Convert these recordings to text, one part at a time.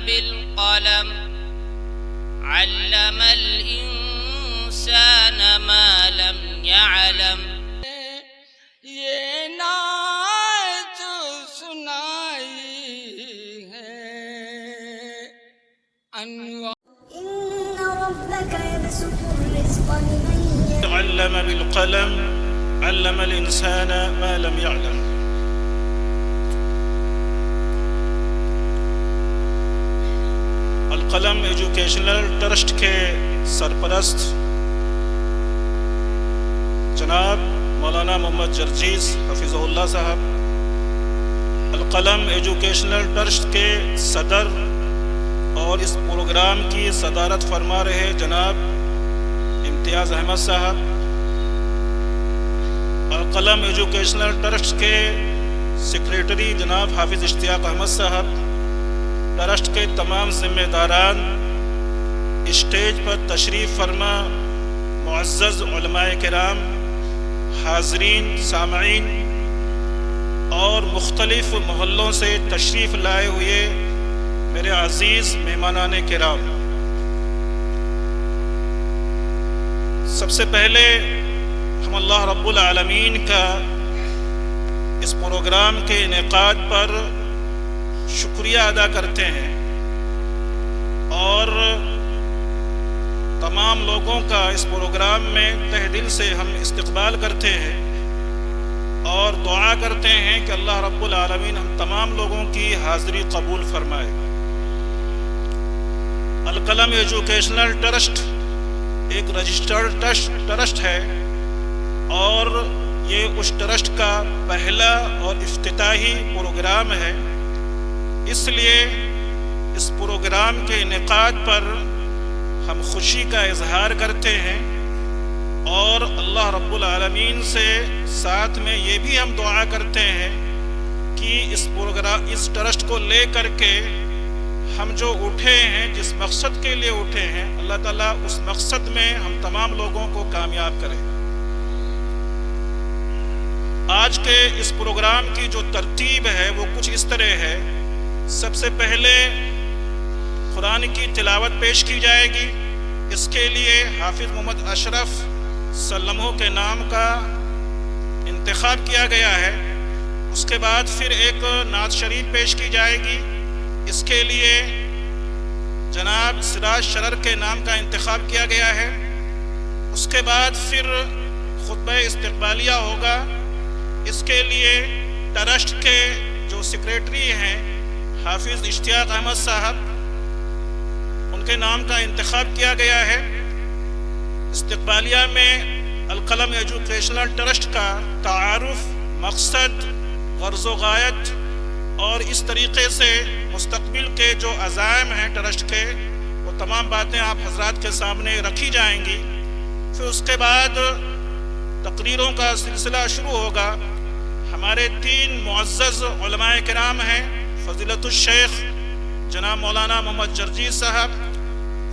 بالقلم علم الإنسان ما لم يعلم. یہ نعت سنائی ہے انوار. إن ربك يبسط الرزق لمن يشاء. علم بالقلم علم الإنسان ما لم يعلم. القلم ایجوکیشنل ٹرسٹ کے سرپرست جناب مولانا محمد جرجیز حفظہ اللہ صاحب، القلم ایجوکیشنل ٹرسٹ کے صدر اور اس پروگرام کی صدارت فرما رہے جناب امتیاز احمد صاحب، القلم ایجوکیشنل ٹرسٹ کے سیکریٹری جناب حافظ اشتیاق احمد صاحب، ٹرسٹ کے تمام ذمہ داران، اسٹیج پر تشریف فرما معزز علماء کرام، حاضرین سامعین اور مختلف محلوں سے تشریف لائے ہوئے میرے عزیز مہمانان کرام، سب سے پہلے ہم اللہ رب العالمین کا اس پروگرام کے انعقاد پر شکریہ ادا کرتے ہیں اور تمام لوگوں کا اس پروگرام میں تہ دل سے ہم استقبال کرتے ہیں اور دعا کرتے ہیں کہ اللہ رب العالمین ہم تمام لوگوں کی حاضری قبول فرمائے۔ القلم ایجوکیشنل ٹرسٹ ایک رجسٹرڈ ٹرسٹ ہے اور یہ اس ٹرسٹ کا پہلا اور افتتاحی پروگرام ہے، اس لیے اس پروگرام کے انعقاد پر ہم خوشی کا اظہار کرتے ہیں اور اللہ رب العالمین سے ساتھ میں یہ بھی ہم دعا کرتے ہیں کہ اس ٹرسٹ کو لے کر کے ہم جو اٹھے ہیں، جس مقصد کے لیے اٹھے ہیں، اللہ تعالیٰ اس مقصد میں ہم تمام لوگوں کو کامیاب کرے۔ آج کے اس پروگرام کی جو ترتیب ہے وہ کچھ اس طرح ہے، سب سے پہلے قرآن کی تلاوت پیش کی جائے گی، اس کے لیے حافظ محمد اشرف سلمہ کے نام کا انتخاب کیا گیا ہے۔ اس کے بعد پھر ایک نعت شریف پیش کی جائے گی، اس کے لیے جناب سراج شرر کے نام کا انتخاب کیا گیا ہے۔ اس کے بعد پھر خطبہ استقبالیہ ہوگا، اس کے لیے ٹرسٹ کے جو سیکریٹری ہیں حافظ اشتیاق احمد صاحب، ان کے نام کا انتخاب کیا گیا ہے۔ استقبالیہ میں القلم ایجوکیشنل ٹرسٹ کا تعارف، مقصد، غرض و غایت اور اس طریقے سے مستقبل کے جو عزائم ہیں ٹرسٹ کے، وہ تمام باتیں آپ حضرات کے سامنے رکھی جائیں گی۔ پھر اس کے بعد تقریروں کا سلسلہ شروع ہوگا۔ ہمارے 3 معزز علماء کرام ہیں، فضیلت الشیخ جناب مولانا محمد جرجیز صاحب،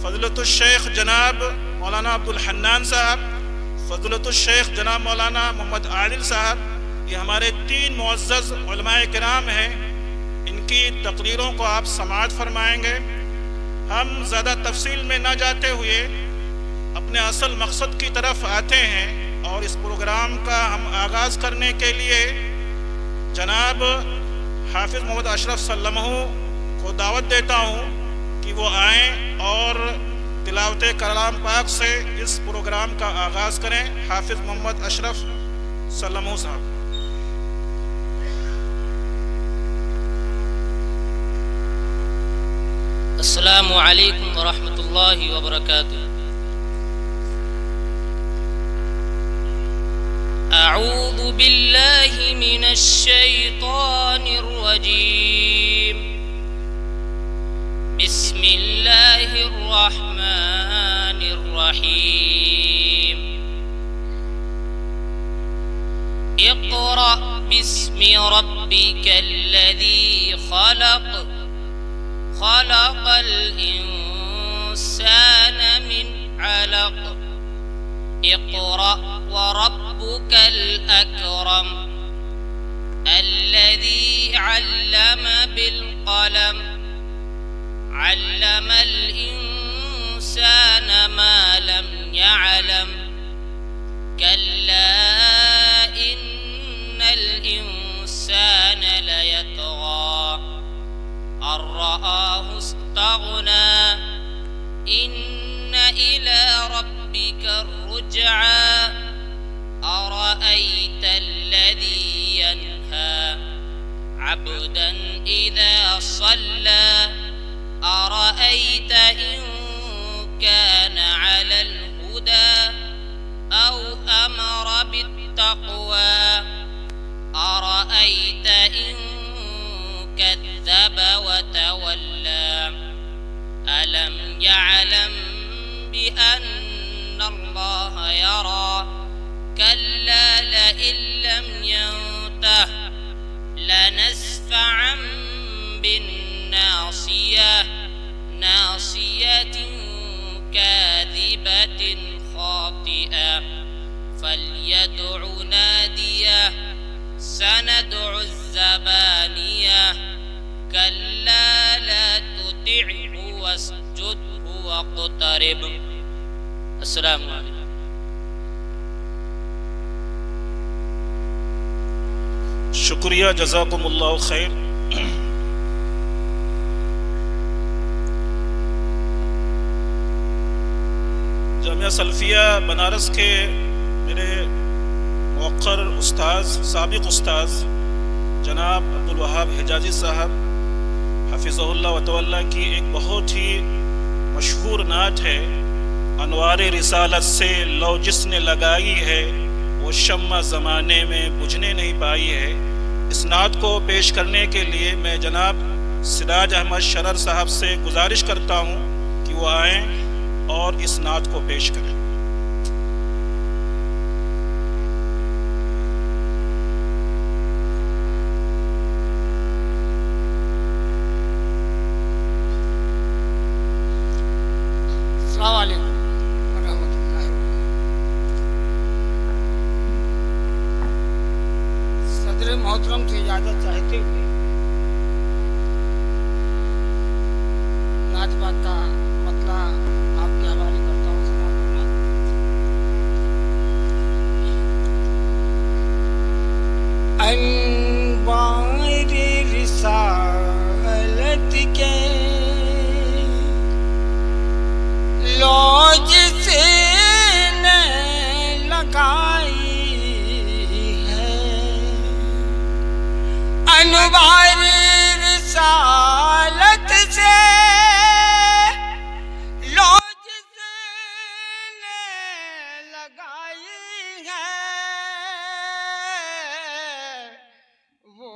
فضیلت الشیخ جناب مولانا عبدالحنان صاحب، فضیلت الشیخ جناب مولانا محمد عادل صاحب، یہ ہمارے 3 معزز علماء کرام ہیں، ان کی تقریروں کو آپ سماعت فرمائیں گے۔ ہم زیادہ تفصیل میں نہ جاتے ہوئے اپنے اصل مقصد کی طرف آتے ہیں اور اس پروگرام کا ہم آغاز کرنے کے لیے جناب حافظ محمد اشرف سلمہ کو دعوت دیتا ہوں کہ وہ آئیں اور تلاوت کلام پاک سے اس پروگرام کا آغاز کریں۔ حافظ محمد اشرف سلمہ صاحب۔ السلام علیکم ورحمۃ اللہ وبرکاتہ۔ اعوذ باللہ من الشیطان الرجیم، بسم اللہ الرحمن الرحیم۔ اقرأ باسم ربک الذی خلق، خلق الإنسان من علق، اقرأ وربك الأكرم الذي علم بالقلم علم الإنسان ما لم يعلم كلا إن الإنسان ليطغى أن رآه استغنى إن إلى ربك الرجعى أرأيت الذي ينهى عبدا إذا صلى أرأيت إن كان على الهدى أو أمر بالتقوى أرأيت إن كذب وتولى ألم يعلم بأن الله يرى كلا لئن لم ينته لنسفعا بالناصية ناصية كاذبة خاطئة فليدع ناديه سندع الزبانية كلا لا تطعه واسجد واقترب. السلام علیکم. شکریہ، جزاکم اللہ خیر. جامعہ سلفیہ بنارس کے میرے موقر استاذ، سابق استاذ جناب عبدالوہاب حجازی صاحب حفظہ اللہ وتعالی کی ایک بہت ہی مشہور نعت ہے، انوار رسالت سے لو جس نے لگائی ہے وہ شمع زمانے میں بجھنے نہیں پائی ہے. اس نعت کو پیش کرنے کے لیے میں جناب سراج احمد شرر صاحب سے گزارش کرتا ہوں کہ وہ آئیں اور اس نعت کو پیش کریں. السلام علیکم ورحمۃ اللہ. صدر محترم سے اجازت چاہتے ہوئے نعت پاک کا مطلع آپ کے حوالے کرتا ہوں. انوار رسالت کے لو جس نے لگائی ہے، انوار رسالت سے لو جس نے لگائی ہے، وہ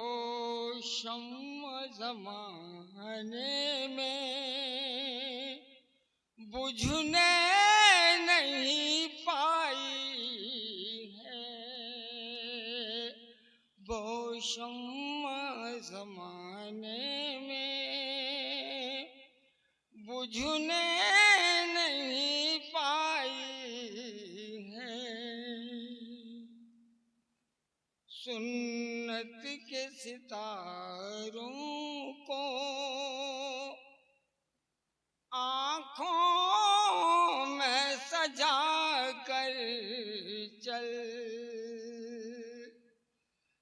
شمع زمانے میں بجھنے نہیں پائی ہے، وہ شمع زمانے میں بجھنے نہیں پائی ہے. سنت کے ستاروں کو آنکھوں میں سجا کر چل،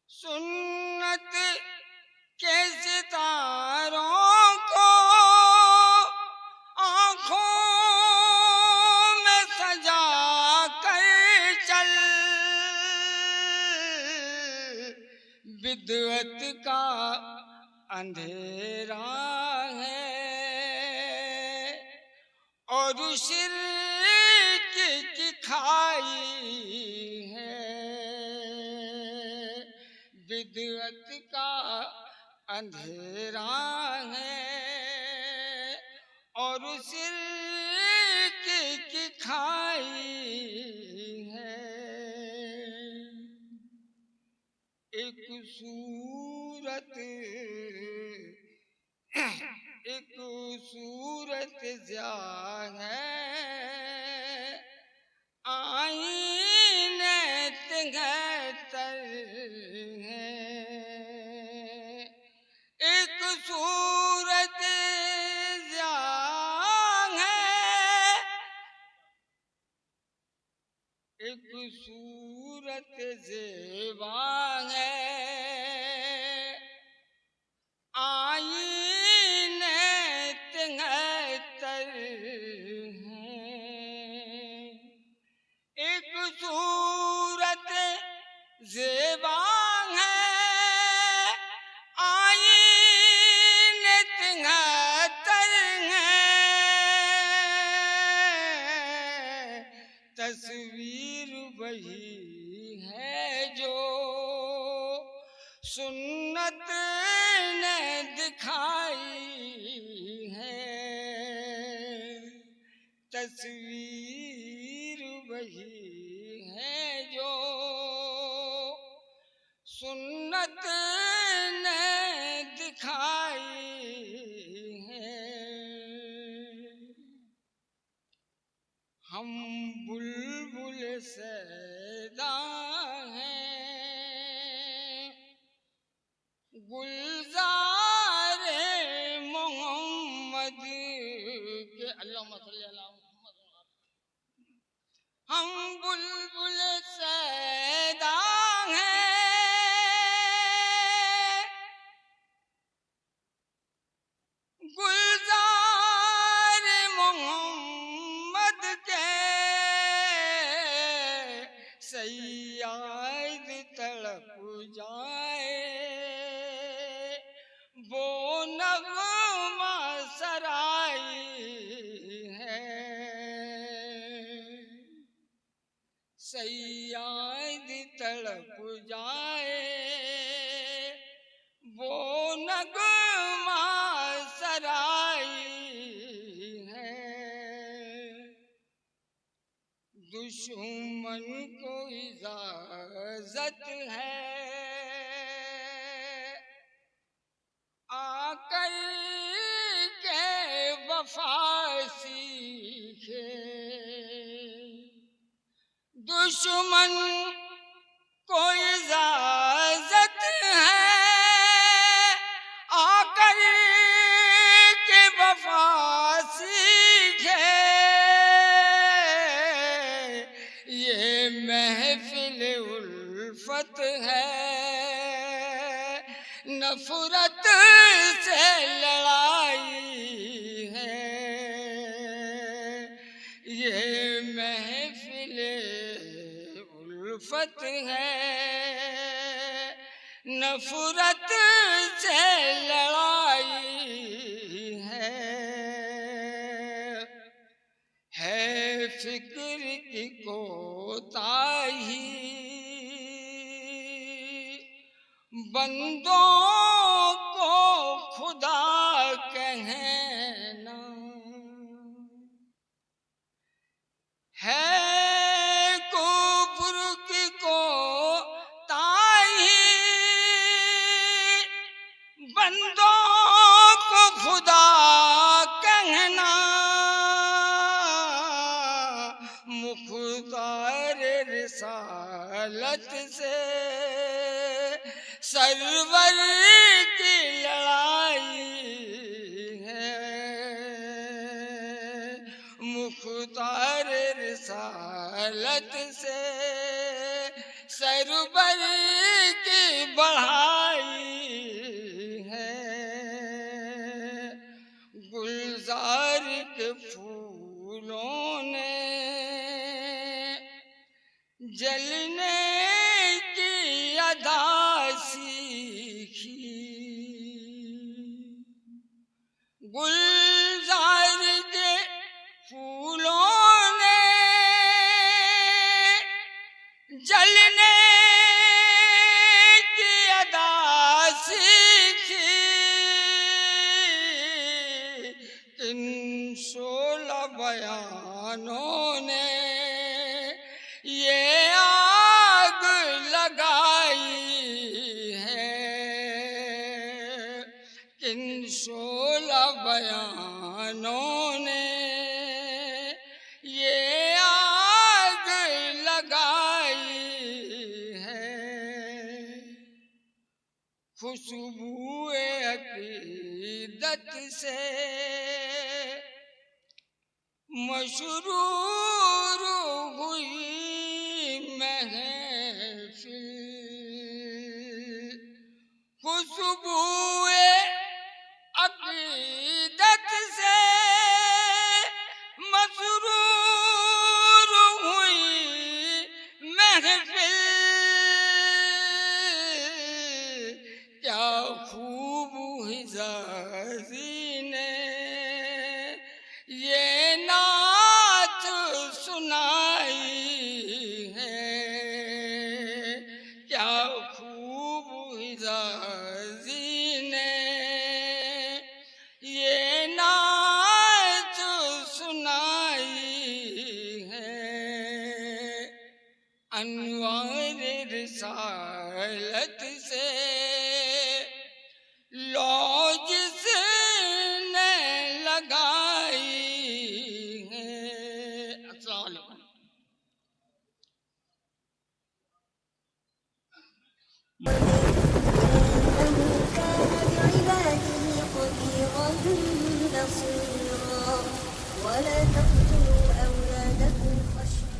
سنت کے ستاروں کو آنکھوں میں سجا کر چل، بدعت کا اندھیرا ہے اور شرک کی کھائی ہے، بدعت کا اندھیرا ہے اور شرک کی کھائی ہے. ایک صورت ضیاء ہے، آئینے تر ہے. ایک صورت ضیاء صورت زیبا ہے آئینے تنگتر ہیں ایک صورت زیبا ہے آئینے تنگتر ہیں تصویر وہی ہے جو سنت نے دکھائی ہے تصویر وہی ہے جو سنت نے دکھائی ہے ہم بلبل سیدا ہیں گلزار محمد کے اللہم صلی اللہ محمد ہم بلبل سیدا ہیں گلزار محمد کے سیاد تڑپ جائے وہ نغمہ سرائی ہے سیاد تڑپ جائے وہ نغمہ سرائی ہے دشمن کو اجازت ہے آ کر کے وفا سیکھے دشمن کو اجازت ہے آ کر کے وفا سیکھے یہ محفل الفت ہے نفرت سے لڑائی ہے یہ محفل الفت ہے نفرت سے لڑائی ہے فکر کی کوتاہی بندوں کو خدا کہنا ہے کفر کی کوتاہی بندوں کو خدا کہنا مختار رسالت سے سرور کی لڑائی ہے مختار رسالت سے سرور کی بڑھائی ہے گلزار کے پھولوں نے جلنے کی ادا سیکھی گلزار کے پھولوں نے جلنے کی ادا سیکھی ان شعلہ بیانوں نے یہ آگ لگائی ہے کن شعلہ بیانوں نے یہ آگ لگائی ہے خوشبو عقیدت سے مشرور ہوئی محفل خوشبو عقیدت سے مسرور ہوئی محفل، کیا خوب حجازی نے یہ نعت سنائی ہے، کیا خوب حجازی نے یہ نعت سنائی ہے۔ انوار رسالت سے لو جس نے لگائی ہے۔ السلام علیکم۔ إنه كان بعباده خبيرا بصيرا ولا تقتلوا أولادكم خشية